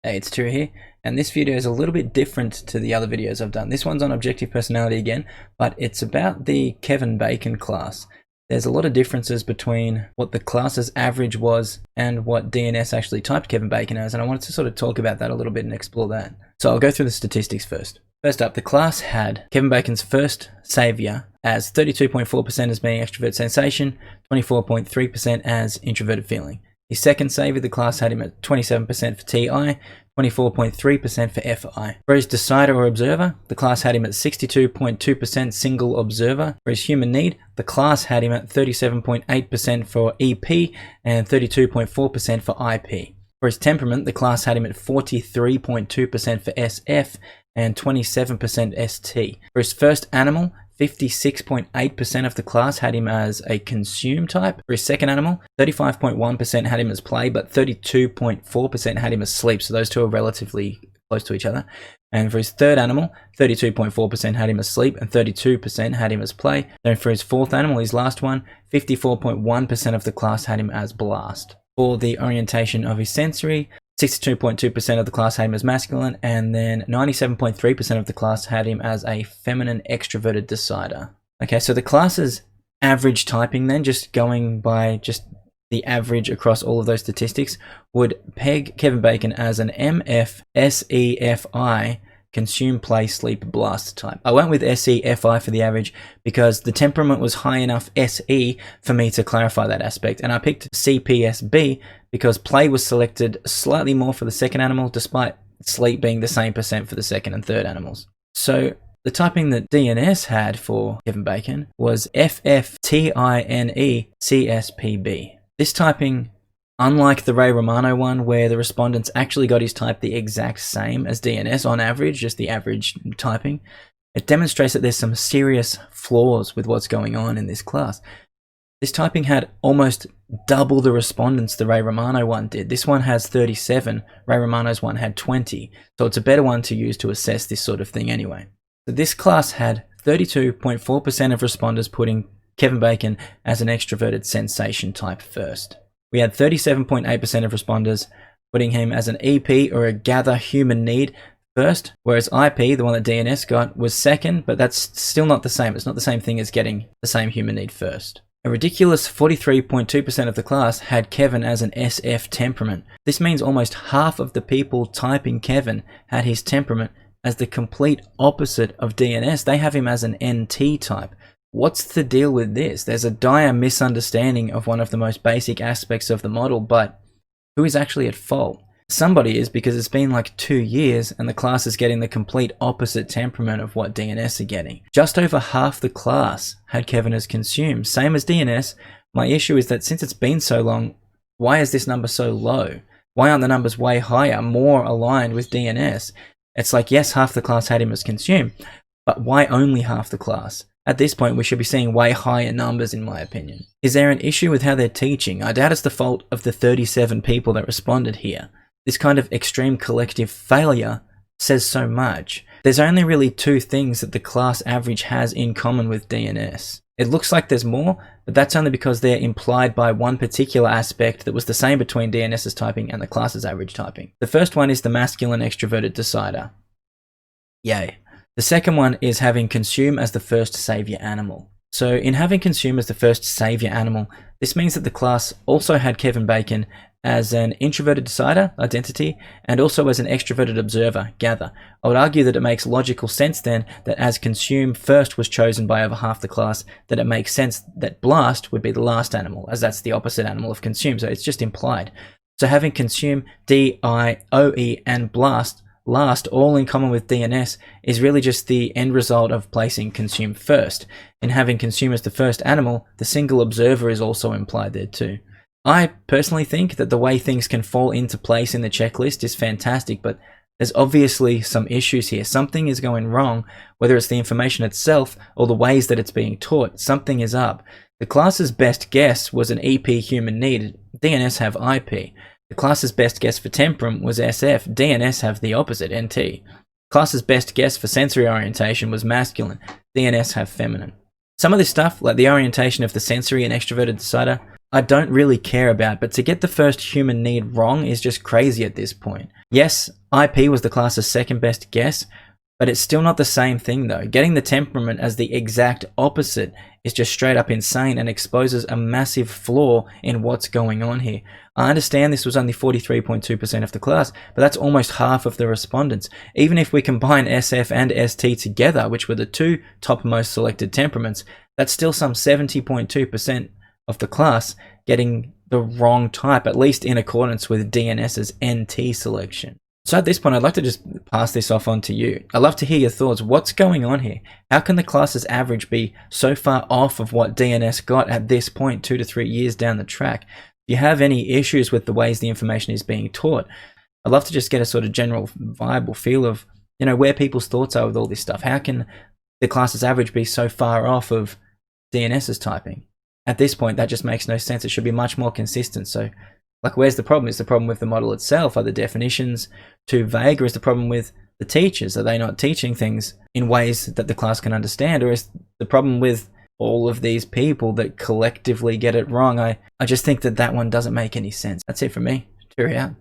Hey, it's Turi here, and this video is a little bit different to the other videos I've done. This one's on objective personality again, but it's about the Kevin Bacon class. There's a lot of differences between what the class's average was and what DNS actually typed Kevin Bacon as, and I wanted to sort of talk about that a little bit and explore that. So I'll go through the statistics first. First up, the class had Kevin Bacon's first savior as 32.4% as being extrovert sensation, 24.3% as introverted feeling. His second savior, the class had him at 27% for TI, 24.3% for FI. For his decider or observer, the class had him at 62.2% single observer. For his human need, the class had him at 37.8% for EP and 32.4% for IP. For his temperament, the class had him at 43.2% for SF and 27% ST. For his first animal, 56.8% of the class had him as a consume type. For his second animal, 35.1% had him as play, but 32.4% had him as sleep. So those two are relatively close to each other. And for his third animal, 32.4% had him as sleep and 32% had him as play. Then for his fourth animal, his last one, 54.1% of the class had him as blast. For the orientation of his sensory, 62.2% of the class had him as masculine, and then 97.3% of the class had him as a feminine extroverted decider. Okay, so the class's average typing then, just going by just the average across all of those statistics, would peg Kevin Bacon as an MF SEFI consume, play, sleep, blast type. I went with SEFI for the average because the temperament was high enough SE for me to clarify that aspect, and I picked CPSB because play was selected slightly more for the second animal, despite sleep being the same percent for the second and third animals. So the typing that DNS had for Kevin Bacon was FFTINECSPB. This typing, unlike the Ray Romano one, where the respondents actually got his type the exact same as DNS on average, just the average typing, it demonstrates that there's some serious flaws with what's going on in this class. This typing had almost double the respondents the Ray Romano one did. This one has 37, Ray Romano's one had 20, so it's a better one to use to assess this sort of thing anyway. So this class had 32.4% of responders putting Kevin Bacon as an extroverted sensation type first. We had 37.8% of responders putting him as an EP or a gather human need first, whereas IP, the one that DNS got, was second, but that's still not the same. It's not the same thing as getting the same human need first. A ridiculous 43.2% of the class had Kevin as an SF temperament. This means almost half of the people typing Kevin had his temperament as the complete opposite of DNS. They have him as an NT type. What's the deal with this? There's a dire misunderstanding of one of the most basic aspects of the model, but who is actually at fault? Somebody is, because it's been like 2 years and the class is getting the complete opposite temperament of what DNS are getting. Just over half the class had Kevin as consume, same as DNS. My issue is that since it's been so long, why is this number so low? Why aren't the numbers way higher, more aligned with DNS? It's like, yes, half the class had him as consume, but why only half the class? At this point, we should be seeing way higher numbers, in my opinion. Is there an issue with how they're teaching? I doubt it's the fault of the 37 people that responded here. This kind of extreme collective failure says so much. There's only really two things that the class average has in common with DNS. It looks like there's more, but that's only because they're implied by one particular aspect that was the same between DNS's typing and the class's average typing. The first one is the masculine extroverted decider. Yay. The second one is having consume as the first savior animal. So in having consume as the first savior animal, this means that the class also had Kevin Bacon as an introverted decider, identity, and also as an extroverted observer, gather. I would argue that it makes logical sense then that as consume first was chosen by over half the class, that it makes sense that blast would be the last animal, as that's the opposite animal of consume, so it's just implied. So having consume, DIOE, and blast last, all in common with DNS, is really just the end result of placing consume first. In having consume as the first animal, the single observer is also implied there too. I personally think that the way things can fall into place in the checklist is fantastic, but there's obviously some issues here. Something is going wrong, whether it's the information itself or the ways that it's being taught. Something is up. The class's best guess was an EP human need. DNS have IP. The class's best guess for temperament was SF. DNS have the opposite, NT. Class's best guess for sensory orientation was masculine. DNS have feminine. Some of this stuff, like the orientation of the sensory and extroverted decider, I don't really care about, but to get the first human need wrong is just crazy at this point. Yes, IP was the class's second best guess, but it's still not the same thing though. Getting the temperament as the exact opposite is just straight up insane and exposes a massive flaw in what's going on here. I understand this was only 43.2% of the class, but that's almost half of the respondents. Even if we combine SF and ST together, which were the two topmost selected temperaments, that's still some 70.2% of the class getting the wrong type, at least in accordance with DNS's NT selection. So at this point, I'd like to just pass this off on to you. I'd love to hear your thoughts. What's going on here? How can the class's average be so far off of what DNS got at this point, 2 to 3 years down the track? If you have any issues with the ways the information is being taught, I'd love to just get a sort of general vibe or feel of, you know, where people's thoughts are with all this stuff. How can the class's average be so far off of DNS's typing? At this point, that just makes no sense. It should be much more consistent. So, like, where's the problem? Is the problem with the model itself? Are the definitions too vague? Or is the problem with the teachers? Are they not teaching things in ways that the class can understand? Or is the problem with all of these people that collectively get it wrong? I just think that one doesn't make any sense. That's it from me. Cheerio out.